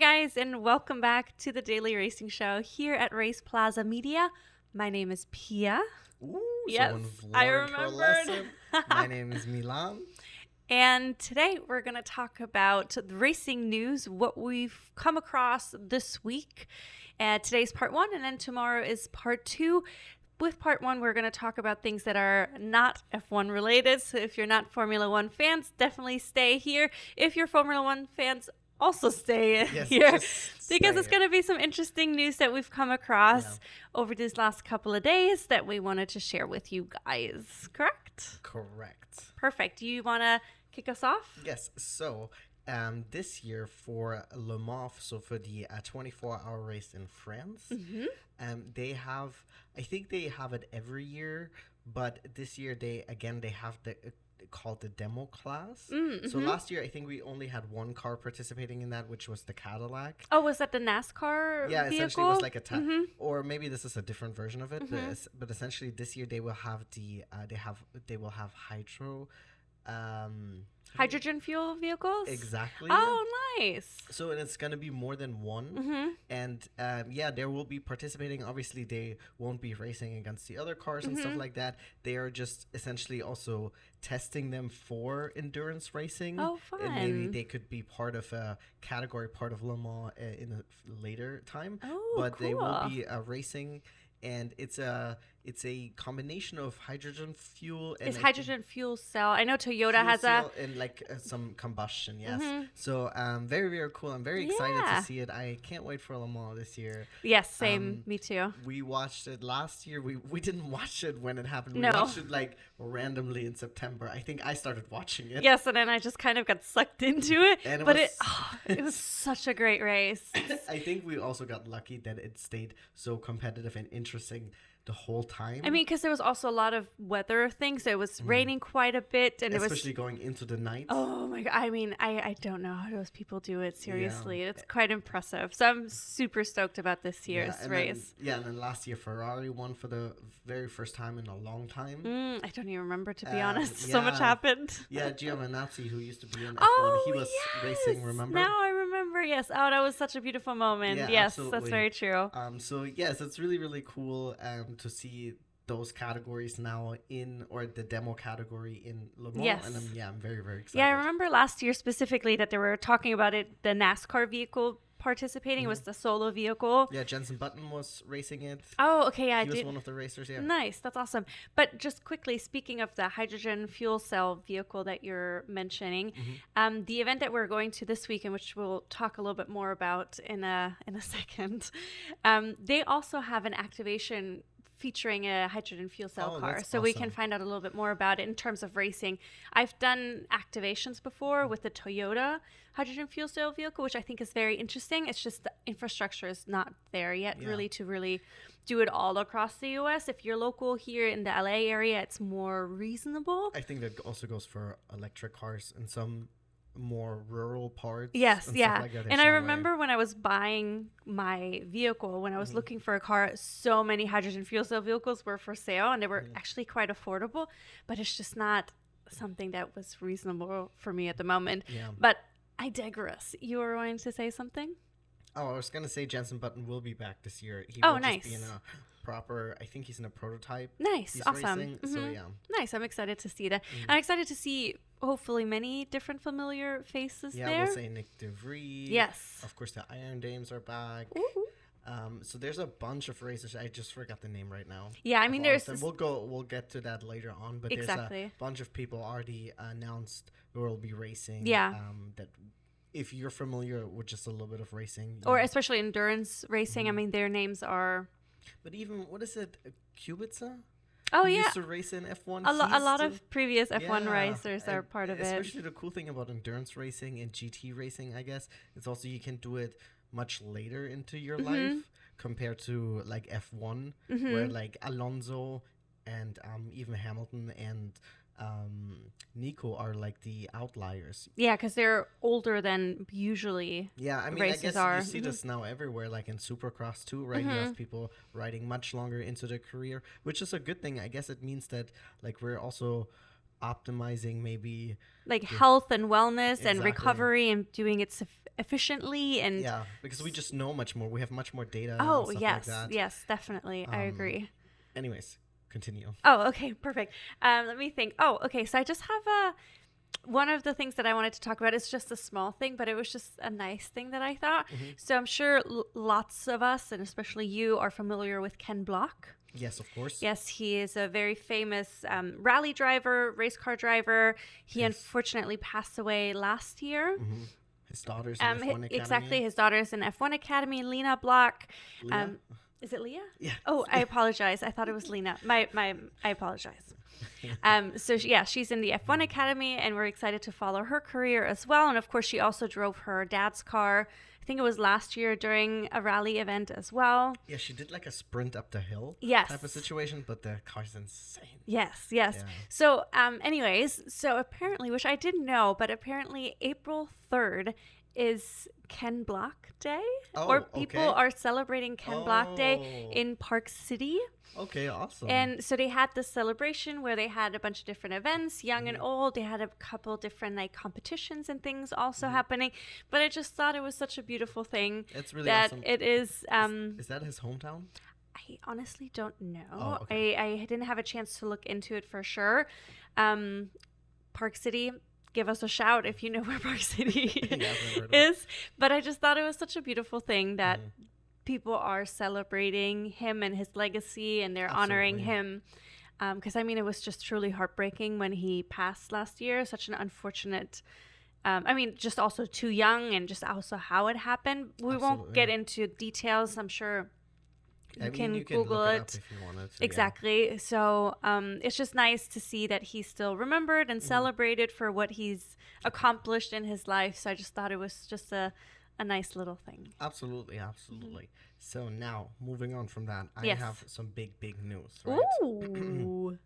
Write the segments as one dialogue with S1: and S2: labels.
S1: Hi guys, and welcome back to the Daily Racing Show here at RacePlazaMedia. My name is Pia.
S2: Ooh,
S1: Yes,
S2: someone's
S1: I
S2: learned her
S1: remembered.
S2: lesson. My name is Milan.
S1: And today we're going to talk about the racing news, what we've come across this week. Today's part one, and then tomorrow is part two. With part one, we're going to talk about things that are not F1 related. So if you're not Formula One fans, definitely stay here. If you're Formula One fans, also stay here because it's going to be some interesting news that we've come across over these last couple of days that we wanted to share with you guys. Correct?
S2: Correct.
S1: Perfect. You want to kick us off?
S2: Yes. So this year for Le Mans, so for the 24-hour race in France, they have, I think they have it every year, but this year they have the called the demo class. So last year I think we only had one car participating in that, which was the Cadillac.
S1: Oh, was that the NASCAR vehicle?
S2: Essentially it was like a or maybe this is a different version of it, but essentially this year they will have the they will have
S1: hydrogen fuel vehicles?
S2: Exactly.
S1: Oh, nice.
S2: So it's going to be more than one. And there will be participating. Obviously, they won't be racing against the other cars and stuff like that. They are just essentially also testing them for endurance racing.
S1: Oh, fun.
S2: And maybe they could be part of a category, part of Le Mans in a later time.
S1: Oh,
S2: but
S1: cool.
S2: They will be racing. And it's a combination of hydrogen fuel and
S1: hydrogen fuel cell. I know Toyota has a
S2: and some combustion. Yes. So very, very cool. I'm very excited to see it. I can't wait for Le Mans this year.
S1: Yes, same. Me too.
S2: We watched it last year. We didn't watch it when it happened. We
S1: No.
S2: watched it randomly in September. I think I started watching it.
S1: Yes, and then I just kind of got sucked into it.
S2: And
S1: it was such a great race.
S2: I think we also got lucky that it stayed so competitive and interesting the whole time.
S1: I mean, because there was also a lot of weather things. It was raining quite a bit, and
S2: especially going into the night.
S1: Oh my god! I mean, I don't know how those people do it. Seriously, it's quite impressive. So I'm super stoked about this year's race.
S2: And then last year Ferrari won for the very first time in a long time.
S1: I don't even remember, to be honest. So much happened.
S2: Yeah, Giovinazzi, who used to be in F1, he was racing. Remember?
S1: Now I remember. Yes. Oh, that was such a beautiful moment.
S2: Yeah,
S1: yes,
S2: absolutely.
S1: That's very true.
S2: So yes, it's really, really cool to see those categories now or the demo category in Le Mans.
S1: Yes.
S2: And I'm very, very excited.
S1: Yeah, I remember last year specifically that they were talking about it. The NASCAR vehicle participating was the solo vehicle.
S2: Yeah, Jenson Button was racing it.
S1: Oh, okay. Yeah,
S2: he was one of the racers. Yeah.
S1: Nice. That's awesome. But just quickly, speaking of the hydrogen fuel cell vehicle that you're mentioning, the event that we're going to this week, and which we'll talk a little bit more about in a second, they also have an activation featuring a hydrogen fuel cell car. So we can find out a little bit more about it in terms of racing. I've done activations before with the Toyota hydrogen fuel cell vehicle, which I think is very interesting. It's just the infrastructure is not there yet really to do it all across the US. If you're local here in the LA area, it's more reasonable.
S2: I think that also goes for electric cars in some more rural parts.
S1: Yes,
S2: and
S1: yeah.
S2: stuff like that.
S1: And I remember when I was buying my vehicle, when I was looking for a car, so many hydrogen fuel cell vehicles were for sale, and they were actually quite affordable, but it's just not something that was reasonable for me at the moment.
S2: Yeah.
S1: But I digress. You were going to say something?
S2: Oh, I was going to say Jenson Button will be back this year. He
S1: will
S2: just be in a proper, I think he's in a prototype.
S1: Nice, awesome.
S2: Racing, so yeah.
S1: Nice, I'm excited to see that. I'm excited to see hopefully many different familiar faces there.
S2: Yeah, we'll say Nick DeVries.
S1: Yes.
S2: Of course, the Iron Dames are back. So there's a bunch of racers. I just forgot the name right now.
S1: Yeah, I mean,
S2: we'll get to that later on. But there's a bunch of people already announced who will be racing.
S1: Yeah.
S2: That if you're familiar with just a little bit of racing,
S1: or especially endurance racing, I mean, their names are.
S2: But even what is it, Kubica?
S1: Oh,
S2: who
S1: yeah.
S2: used to race in F1.
S1: A lot of previous F1 racers are part of it.
S2: Especially the cool thing about endurance racing and GT racing, I guess, it's also you can do it much later into your life compared to like F1, where like Alonso and even Hamilton and Nico are like the outliers.
S1: Yeah, because they're older than usually.
S2: Yeah, I mean, I guess you see this now everywhere, like in Supercross too, right? You have people riding much longer into their career, which is a good thing. I guess it means that like we're also optimizing maybe
S1: like health and wellness and
S2: Exactly.
S1: recovery and doing it efficiently and
S2: Yeah, because we just know much more. We have much more data
S1: oh
S2: and stuff
S1: yes,
S2: like that.
S1: yes, definitely. I agree.
S2: Anyways, continue.
S1: Oh, okay, perfect. Let me think. Oh, okay. So I just have one of the things that I wanted to talk about is just a small thing, but it was just a nice thing that I thought. So I'm sure lots of us, and especially you, are familiar with Ken Block.
S2: Yes, of course.
S1: Yes, he is a very famous rally driver, race car driver. He unfortunately passed away last year.
S2: His daughter's in F1 Academy.
S1: Exactly, his daughter's in F1 Academy, Lena Block.
S2: Leah?
S1: Is it Leah?
S2: Yeah.
S1: Oh, I apologize. I thought it was Lena. I apologize. She's in the F1 Academy, and we're excited to follow her career as well. And of course, she also drove her dad's car. I think it was last year during a rally event as well.
S2: Yeah, she did like a sprint up the hill
S1: Yes.
S2: type of situation, but the car's insane.
S1: Yes.
S2: Yeah.
S1: So, so apparently, which I didn't know, but apparently April 3rd is Ken Block Day, or people are celebrating Ken Block Day in Park City.
S2: Okay, awesome.
S1: And so they had this celebration where they had a bunch of different events, young and old. They had a couple different like competitions and things also happening. But I just thought it was such a beautiful thing.
S2: It's really
S1: that
S2: awesome.
S1: it is.
S2: Is that his hometown?
S1: I honestly don't know.
S2: Oh, okay.
S1: I didn't have a chance to look into it for sure. Park City, give us a shout if you know where Park City is. But I just thought it was such a beautiful thing that people are celebrating him and his legacy, and they're honoring him. Because, it was just truly heartbreaking when he passed last year. Such an unfortunate... just also too young, and just also how it happened. We won't get into details. I'm sure you can Google
S2: look
S1: it.
S2: Up if you wanted to,
S1: exactly. Yeah. So it's just nice to see that he's still remembered and celebrated for what he's accomplished in his life. So I just thought it was just a nice little thing.
S2: Absolutely. So now, moving on from that, I have some big news, right?
S1: Ooh.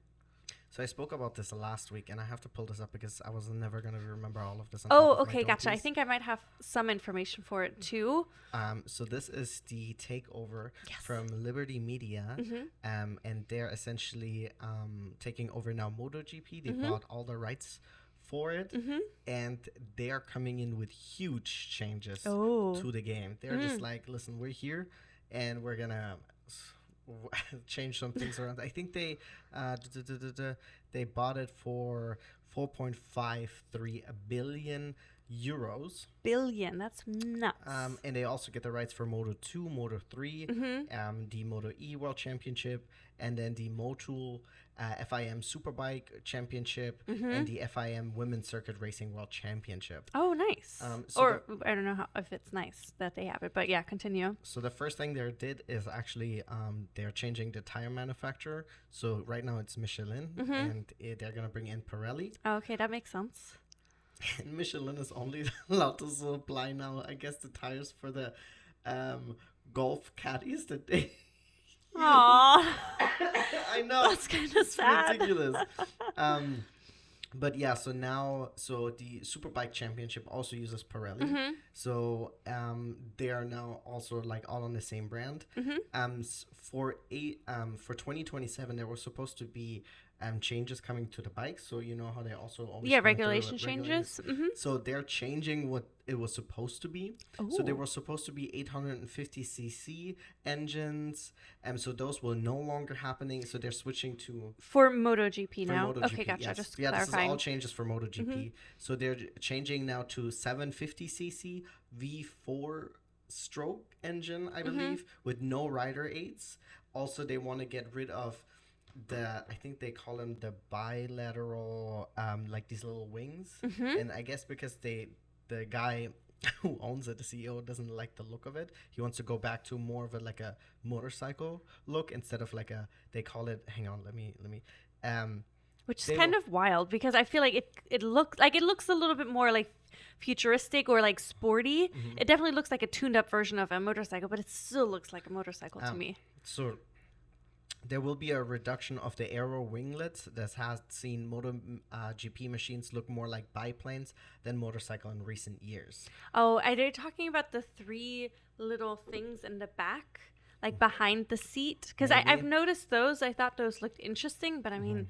S2: So I spoke about this last week, and I have to pull this up because I was never going to remember all of this.
S1: Oh, okay, gotcha. I think I might have some information for it too.
S2: So this is the takeover from Liberty Media, and they're essentially taking over now MotoGP. They bought all the rights for it, and they are coming in with huge changes to the game. They're just like, listen, we're here, and we're gonna change some things around. I think they bought it for 4.53 billion euros.
S1: Billion, that's nuts.
S2: And they also get the rights for Moto 2, Moto 3, the Moto E World Championship, and then the Motul FIM Superbike Championship, and the FIM Women's Circuit Racing World Championship.
S1: Oh, nice. I don't know if it's nice that they have it, but yeah, continue.
S2: So the first thing they did is actually they're changing the tire manufacturer. So right now it's Michelin, and they're going to bring in Pirelli.
S1: Okay, that makes sense.
S2: And Michelin is only allowed to supply now, I guess, the tires for the golf caddies that they...
S1: Aww.
S2: I know.
S1: That's kind of sad.
S2: Ridiculous. But yeah, so the Superbike Championship also uses Pirelli. So they are now also like all on the same brand. For 2027, there was supposed to be changes coming to the bikes. So you know how they also always
S1: regulation changes.
S2: So they're changing what it was supposed to be.
S1: Ooh.
S2: So they were supposed to be 850cc engines, and so those will no longer happening. So they're switching to
S1: for MotoGP now.
S2: MotoGP,
S1: okay, gotcha.
S2: yes.
S1: Just
S2: yeah,
S1: clarifying.
S2: This is all changes for MotoGP. So they're changing now to 750cc V4 stroke engine, I believe, with no rider aids. Also, they want to get rid of I think they call them the bilateral, like these little wings. And I guess because the guy who owns it, the CEO, doesn't like the look of it. He wants to go back to more of a motorcycle look instead of they call it, hang on, let me
S1: which is kind of wild because I feel like it looks a little bit more like futuristic or like sporty. It definitely looks like a tuned up version of a motorcycle, but it still looks like a motorcycle to me.
S2: So there will be a reduction of the aero winglets that has seen MotoGP machines look more like biplanes than motorcycle in recent years.
S1: Oh, are they talking about the 3 little things in the back, like behind the seat? Because I've noticed those. I thought those looked interesting, but I mean,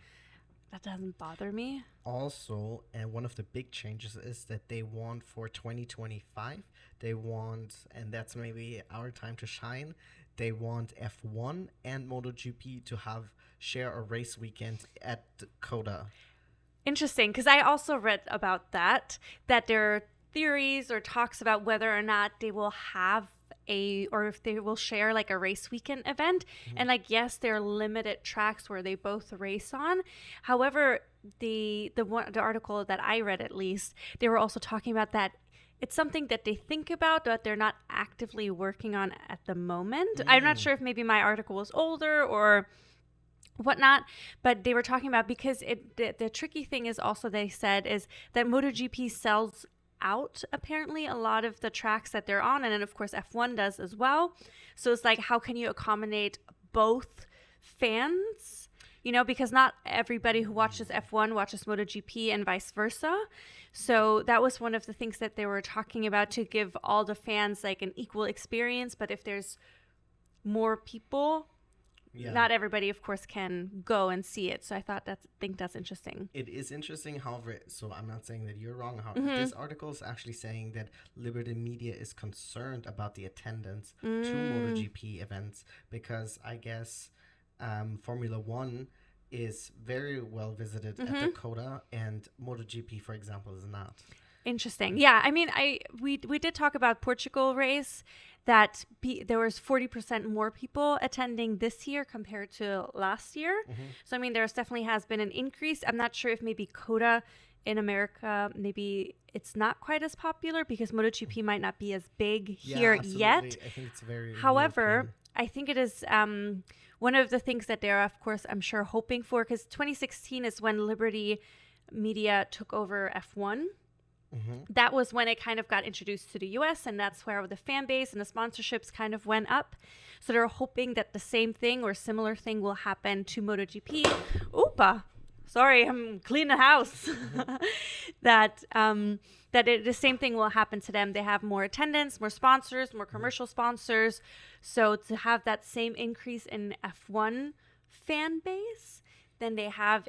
S1: That doesn't bother me.
S2: Also, and one of the big changes is that they want for 2025, they want, and that's maybe our time to shine, they want F1 and MotoGP to share a race weekend at COTA.
S1: Interesting, because I also read about that there are theories or talks about whether or not they will have or if they will share like a race weekend event. And like, yes, there are limited tracks where they both race on. However, the article that I read, at least, they were also talking about that it's something that they think about, but they're not actively working on at the moment. I'm not sure if maybe my article was older or whatnot, but they were talking about, because the tricky thing is also, they said, is that MotoGP sells out apparently a lot of the tracks that they're on, and then of course F1 does as well. So it's like, how can you accommodate both fans? Because not everybody who watches F1 watches MotoGP and vice versa. So that was one of the things that they were talking about, to give all the fans like an equal experience. But if there's more people, not everybody, of course, can go and see it. So I think that's interesting.
S2: It is interesting, however, so I'm not saying that you're wrong. However, this article is actually saying that Liberty Media is concerned about the attendance to MotoGP events, because I guess Formula One is very well visited at the COTA, and MotoGP, for example, is not.
S1: Interesting. Yeah, I mean, we did talk about Portugal race, that there was 40% more people attending this year compared to last year. So I mean, there's definitely has been an increase. I'm not sure if maybe COTA in America, maybe it's not quite as popular, because MotoGP might not be as big here yet.
S2: I think it's very
S1: However,
S2: European.
S1: I think it is one of the things that they're, of course, I'm sure, hoping for, because 2016 is when Liberty Media took over F1. That was when it kind of got introduced to the US, and that's where the fan base and the sponsorships kind of went up. So they're hoping that the same thing or similar thing will happen to MotoGP. Oopa! Sorry, I'm cleaning the house. The same thing will happen to them. They have more attendance, more sponsors, more commercial sponsors. So to have that same increase in F1 fan base than they have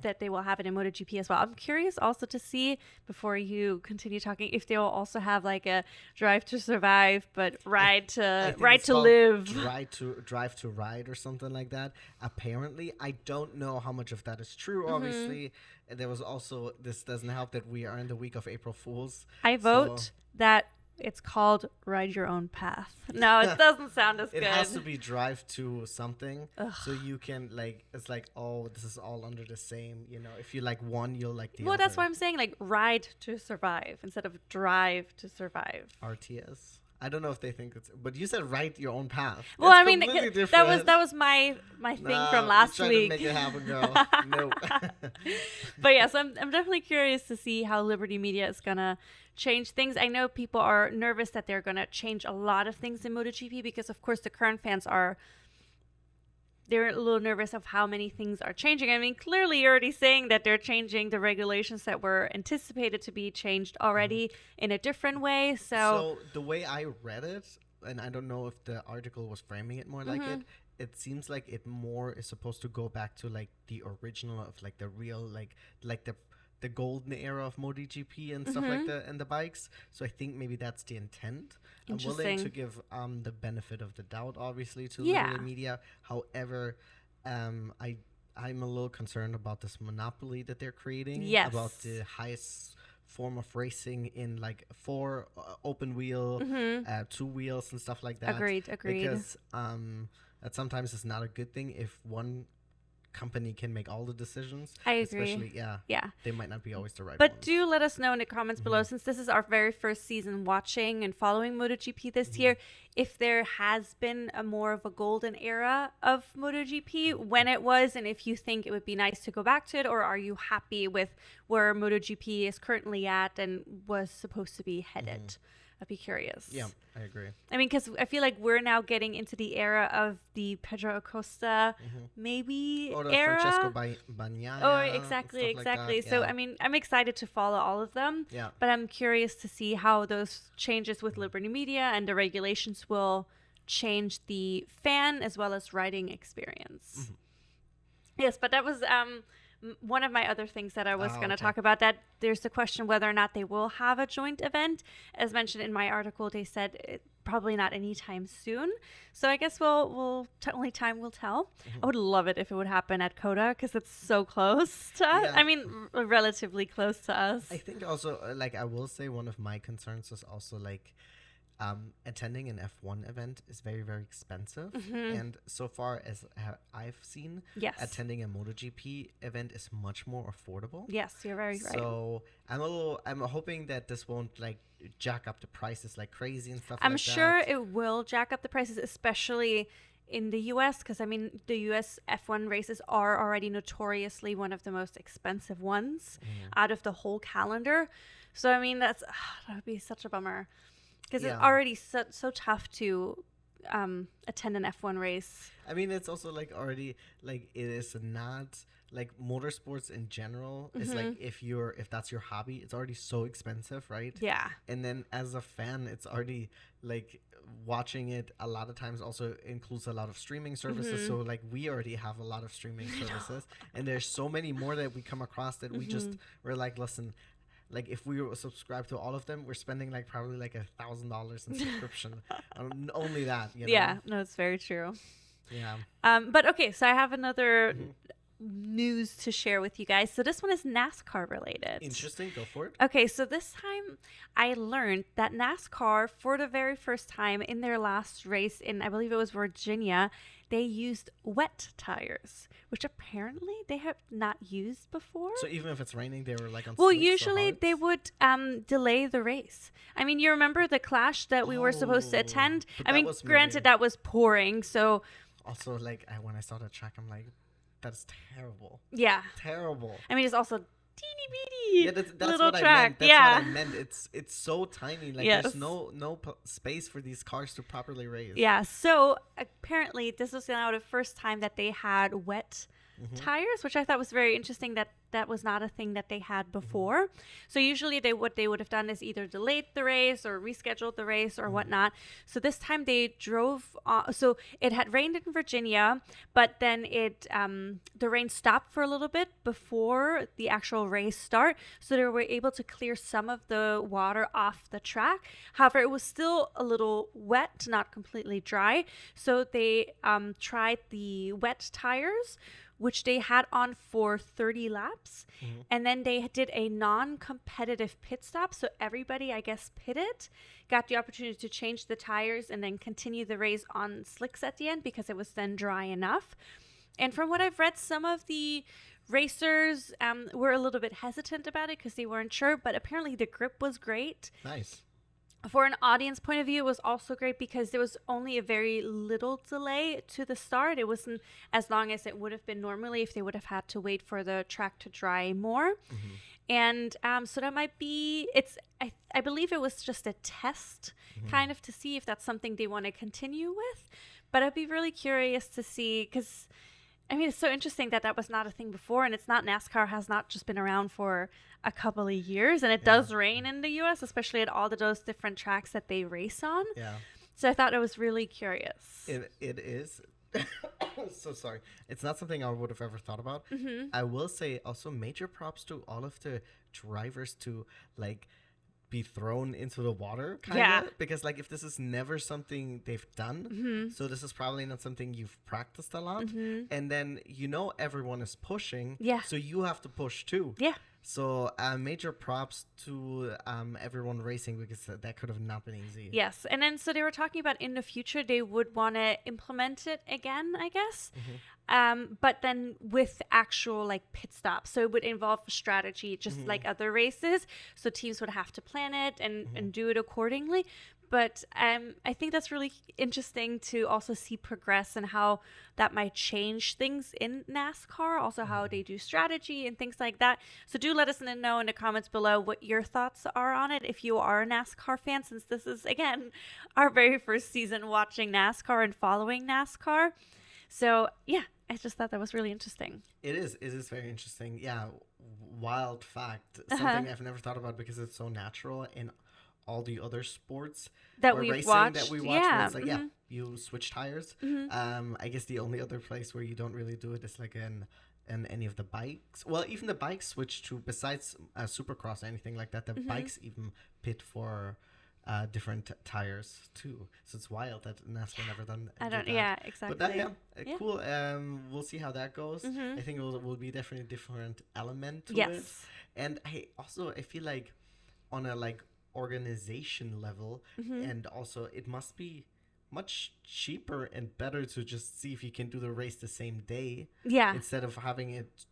S1: that they will have it in MotoGP as well. I'm curious also to see, before you continue talking, if they will also have like a drive to survive, but ride to live.
S2: Drive to ride or something like that. Apparently, I don't know how much of that is true. Obviously, there was also, this doesn't help that we are in the week of April Fools.
S1: I vote that it's called Ride Your Own Path. No, it doesn't sound as good.
S2: It has to be drive to something. So you can it's like, oh, this is all under the same, if you like one, you'll like the other.
S1: Well, that's why I'm saying like ride to survive instead of drive to survive.
S2: RTS. I don't know if they think it's, but you said write your own path.
S1: Well, I mean, that was my thing from last week.
S2: To make it happen, girl. No.
S1: But yes, I'm definitely curious to see how Liberty Media is gonna change things. I know people are nervous that they're gonna change a lot of things in MotoGP, because of course the current fans they're a little nervous of how many things are changing. I mean, clearly you're already saying that they're changing the regulations that were anticipated to be changed already in a different way. So
S2: the way I read it, and I don't know if the article was framing it more like it seems like it more is supposed to go back to like the original of like the real like the golden era of MotoGP and stuff like that, and the bikes. So I think maybe that's the intent. I'm willing to give the benefit of the doubt, obviously, to Liberty Media. However, I'm a little concerned about this monopoly that they're creating.
S1: Yes.
S2: About the highest form of racing in like 4 open wheel, 2 wheels and stuff like that.
S1: Agreed.
S2: Because that sometimes is not a good thing if one company can make all the decisions.
S1: I agree.
S2: Especially, they might not be always the right
S1: But
S2: ones.
S1: do let us know in the comments below, since this is our very first season watching and following MotoGP this year, if there has been a more of a golden era of MotoGP, when it was, and if you think it would be nice to go back to it, or are you happy with where MotoGP is currently at and was supposed to be headed? I'd be curious.
S2: Yeah, I agree.
S1: I mean, because I feel like we're now getting into the era of the Pedro Acosta, maybe
S2: or the
S1: era.
S2: Francesco Bagnaia.
S1: Oh, exactly.
S2: Like that.
S1: So, I mean, I'm excited to follow all of them.
S2: Yeah.
S1: But I'm curious to see how those changes with Liberty Media and the regulations will change the fan as well as riding experience. Yes, but that was one of my other things that I was going to
S2: Okay.
S1: talk about. That there's the question whether or not they will have a joint event. As mentioned in my article, they said probably not anytime soon. So I guess only time will tell. I would love it if it would happen at Coda because it's so close to us.
S2: Yeah.
S1: I mean, relatively close to us.
S2: I think also, like, I will say one of my concerns is also like attending an F1 event is very, very expensive. And so far as I've seen,
S1: Yes.
S2: attending a MotoGP event is much more affordable.
S1: Yes, you're very right.
S2: So I'm hoping that this won't like jack up the prices like crazy and stuff
S1: I'm
S2: like
S1: sure
S2: that.
S1: it will jack up the prices, especially in the US, because I mean, the US F1 races are already notoriously one of the most expensive ones out of the whole calendar. So, I mean, that would be such a bummer because
S2: Yeah.
S1: it's already so tough to attend an F1 race.
S2: I mean, it's also like already like it is not like motorsports in general. It's like if that's your hobby, it's already so expensive, right?
S1: Yeah.
S2: And then as a fan, it's already like watching it a lot of times also includes a lot of streaming services. So like we already have a lot of streaming services, and there's so many more that we come across that we're like, listen. Like if we were subscribed to all of them, we're spending like probably like $1,000 in subscription. Only that, you know?
S1: Yeah, no, it's very true.
S2: Yeah.
S1: But okay, so I have another news to share with you guys. So this one is NASCAR related.
S2: Interesting. Go for it.
S1: Okay, so this time I learned that NASCAR, for the very first time in their last race in, I believe it was Virginia, they used wet tires, which apparently they have not used before.
S2: So even if it's raining, they were like on
S1: Well,
S2: slicks or
S1: usually
S2: hards?
S1: they would delay the race. I mean, you remember the clash that we were supposed to
S2: Oh,
S1: attend?
S2: but
S1: I
S2: that
S1: mean,
S2: was
S1: granted,
S2: maybe-
S1: that was pouring, so
S2: Also, like when I saw that track, I'm like, that's terrible.
S1: yeah.
S2: Terrible.
S1: I mean, it's also teeny bitty
S2: Yeah, that's
S1: little
S2: what I
S1: track.
S2: meant. That's
S1: yeah.
S2: what I meant. It's so tiny. Like
S1: Yes.
S2: there's no space for these cars to properly race.
S1: Yeah, so apparently this was now the first time that they had wet tires, which I thought was very interesting that was not a thing that they had before. So usually what they would have done is either delayed the race or rescheduled the race or whatnot. So this time they drove so it had rained in Virginia, but then the rain stopped for a little bit before the actual race start, so they were able to clear some of the water off the track. However, it was still a little wet, not completely dry, so they tried the wet tires, which they had on for 30 laps. And then they did a non-competitive pit stop. So everybody, I guess, pitted, got the opportunity to change the tires and then continue the race on slicks at the end because it was then dry enough. And from what I've read, some of the racers were a little bit hesitant about it because they weren't sure, but apparently the grip was great.
S2: Nice.
S1: For an audience point of view, it was also great because there was only a very little delay to the start. It wasn't as long as it would have been normally if they would have had to wait for the track to dry more. And so that might be, I believe it was just a test kind of to see if that's something they want to continue with. But I'd be really curious to see because, I mean, it's so interesting that was not a thing before, and it's not, NASCAR has not just been around for a couple of years, and it does rain in the U.S., especially at all those different tracks that they race on.
S2: Yeah.
S1: So I thought it was really curious.
S2: It is. So sorry. It's not something I would have ever thought about. I will say also major props to all of the drivers to like be thrown into the water kind of
S1: Yeah.
S2: because like if this is never something they've done, so this is probably not something you've practiced a lot, and then everyone is pushing,
S1: Yeah.
S2: so you have to push too.
S1: Yeah.
S2: So major props to everyone racing because that could have not been easy.
S1: Yes. And then so they were talking about in the future they would want to implement it again, I guess. But then with actual like pit stops. So it would involve strategy just like other races. So teams would have to plan it and do it accordingly. But I think that's really interesting to also see progress and how that might change things in NASCAR, also how they do strategy and things like that. So do let us know in the comments below what your thoughts are on it if you are a NASCAR fan, since this is, again, our very first season watching NASCAR and following NASCAR. So, yeah, I just thought that was really interesting.
S2: It is very interesting. Yeah, wild fact. Something I've never thought about because it's so natural in all the other sports
S1: That
S2: or
S1: we've
S2: racing
S1: watched.
S2: that we watch.
S1: Yeah.
S2: Where it's like, you switch tires. I guess the only other place where you don't really do it is like in and any of the bikes. Well, even the bikes switch to, besides Supercross or anything like that, the bikes even pit for different tires too. So it's wild that NASCAR never done.
S1: Exactly.
S2: But cool. We'll see how that goes. I think it will be definitely a different element to it. And I feel like on a like organization level, and also it must be much cheaper and better to just see if you can do the race the same day instead of having it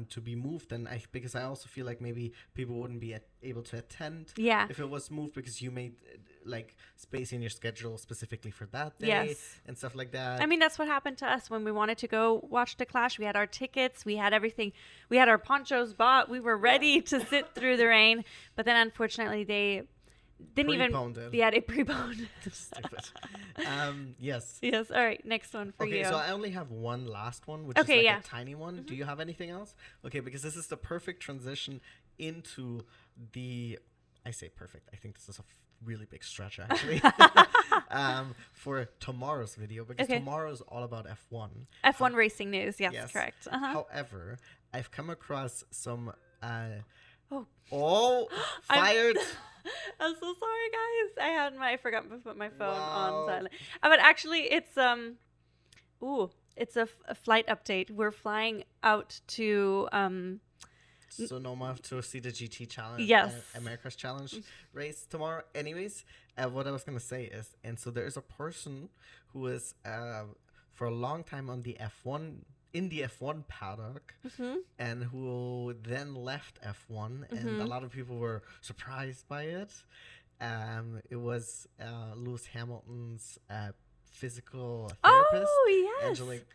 S2: to be moved. And because I also feel like maybe people wouldn't be able to attend if it was moved, because you made like space in your schedule specifically for that day and stuff like that.
S1: I mean, that's what happened to us when we wanted to go watch the Clash. We had our tickets, we had everything, we had our ponchos bought, we were ready to sit through the rain, but then unfortunately they didn't
S2: preponed
S1: even.
S2: it.
S1: Yeah, they preponed.
S2: Stupid. Yes.
S1: Yes. All right. Next one for you.
S2: Okay, so I only have one last one, which is like a tiny one. Do you have anything else? Okay, because this is the perfect transition into the. I say perfect. I think this is a really big stretch actually. For tomorrow's video, because tomorrow is all about F1.
S1: F1 racing news. Yes. Correct.
S2: However, I've come across some.
S1: Oh,
S2: fired.
S1: I'm so sorry, guys. I forgot to put my phone on silent. But actually, it's it's a flight update. We're flying out to
S2: Sonoma to see the GT challenge.
S1: Yes,
S2: America's Challenge race tomorrow. Anyways, what I was gonna say is, and so there is a person who is for a long time on the F1. In the F1 paddock, and who then left F1, and a lot of people were surprised by it. It was Lewis Hamilton's physical therapist,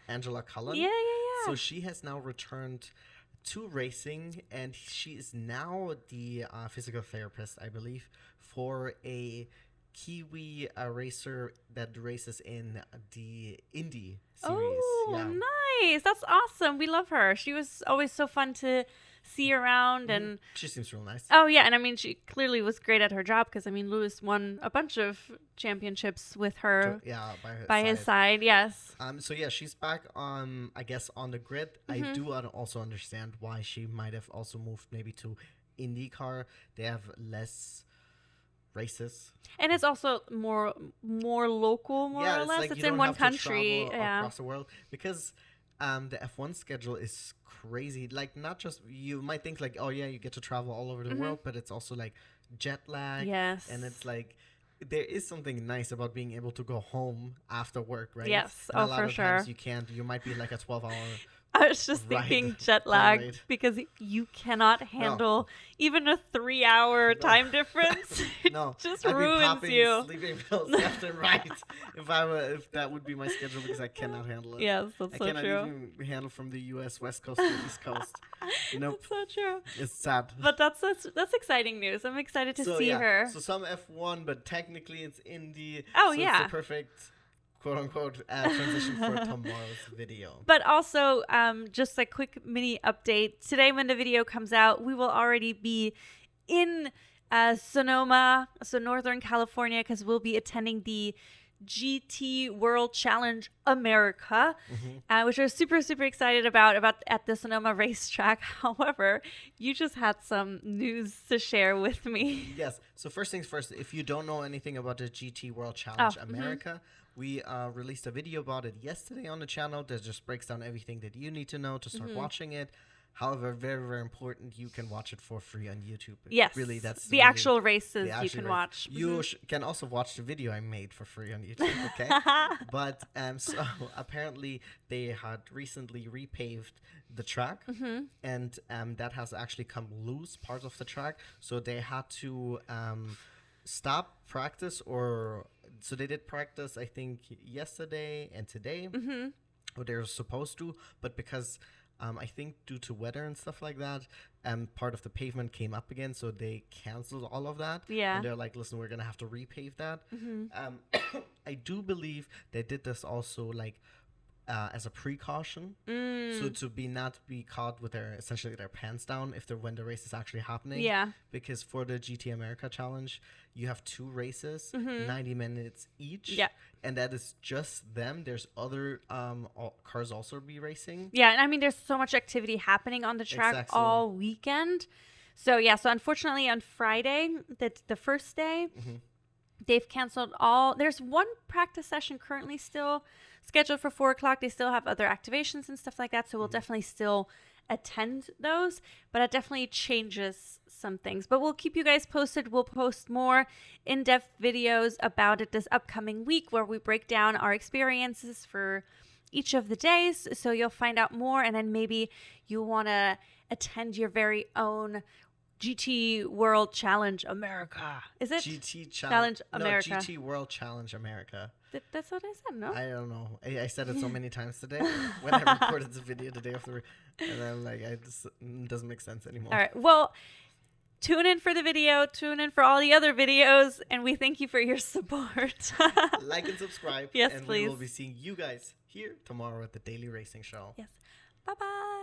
S2: Angela Cullen.
S1: Yeah.
S2: So she has now returned to racing, and she is now the physical therapist, I believe, for a Kiwi racer that races in the Indy series.
S1: Oh, nice. That's awesome. We love her. She was always so fun to see around. And
S2: she seems real nice.
S1: Oh, yeah. And I mean, she clearly was great at her job, because, I mean, Lewis won a bunch of championships with her by his side. Yes.
S2: So, yeah, she's back on, I guess, on the grid. I do also understand why she might have also moved maybe to IndyCar. They have less races,
S1: and it's also more local, or less.
S2: Like
S1: it's in one country,
S2: across the world, because the F1 schedule is crazy. Like, not just, you might think like, oh yeah, you get to travel all over the world, but it's also like jet lag.
S1: Yes.
S2: And it's like, there is something nice about being able to go home after work, right?
S1: Yes.
S2: And a lot
S1: for
S2: of
S1: sure.
S2: times you can't. You might be like a 12-hour.
S1: I was just thinking jet lag, because you cannot handle even a 3-hour time difference. It just ruins you.
S2: Sleeping pills left and right. If that would be my schedule, because I cannot handle it.
S1: Yes, that's so true.
S2: I cannot even handle from the U.S. West Coast to East Coast. Nope.
S1: That's so true.
S2: It's sad.
S1: But that's exciting news. I'm excited to see her.
S2: So some F1, but technically it's Indy.
S1: Oh,
S2: so it's the perfect, quote unquote, transition for tomorrow's video.
S1: But also, just a quick mini update. Today, when the video comes out, we will already be in Sonoma, so Northern California, because we'll be attending the GT World Challenge America, which we're super, super excited about at the Sonoma racetrack. However, you just had some news to share with me.
S2: Yes. So first things first, if you don't know anything about the GT World Challenge America, we released a video about it yesterday on the channel that just breaks down everything that you need to know to start watching it. However, very, very important, you can watch it for free on YouTube.
S1: Yes.
S2: Really, that's
S1: the actual races you can watch.
S2: You can also watch the video I made for free on YouTube, okay? But so apparently they had recently repaved the track, and that has actually come loose, part of the track. So they had to stop practice, so they did practice, I think, yesterday and today, or they were supposed to, but because I think due to weather and stuff like that, part of the pavement came up again, so they canceled all of that.
S1: Yeah.
S2: And they're like, listen, we're going to have to repave that. I do believe they did this also, like, as a precaution. So to not be caught with essentially their pants down when the race is actually happening.
S1: Yeah.
S2: Because for the GT America Challenge, you have 2 races, 90 minutes each.
S1: Yeah.
S2: And that is just them. There's other cars also be racing.
S1: Yeah, and I mean, there's so much activity happening on the track all weekend. So yeah, so unfortunately on Friday, that's the first day, they've canceled there's one practice session currently still scheduled for 4:00. They still have other activations and stuff like that. So we'll definitely still attend those, but it definitely changes some things. But we'll keep you guys posted. We'll post more in-depth videos about it this upcoming week where we break down our experiences for each of the days. So you'll find out more, and then maybe you want to attend your very own GT World Challenge America. Is it?
S2: GT
S1: Challenge America.
S2: No, GT World Challenge America.
S1: That's what I said, no?
S2: I don't know. I said it so many times today when I recorded the video the day after. And I'm like, it doesn't make sense anymore.
S1: All right. Well, tune in for the video. Tune in for all the other videos. And we thank you for your support.
S2: Like and subscribe.
S1: Yes,
S2: and
S1: please.
S2: we will be seeing you guys here tomorrow at the Daily Racing Show.
S1: Yes. Bye-bye.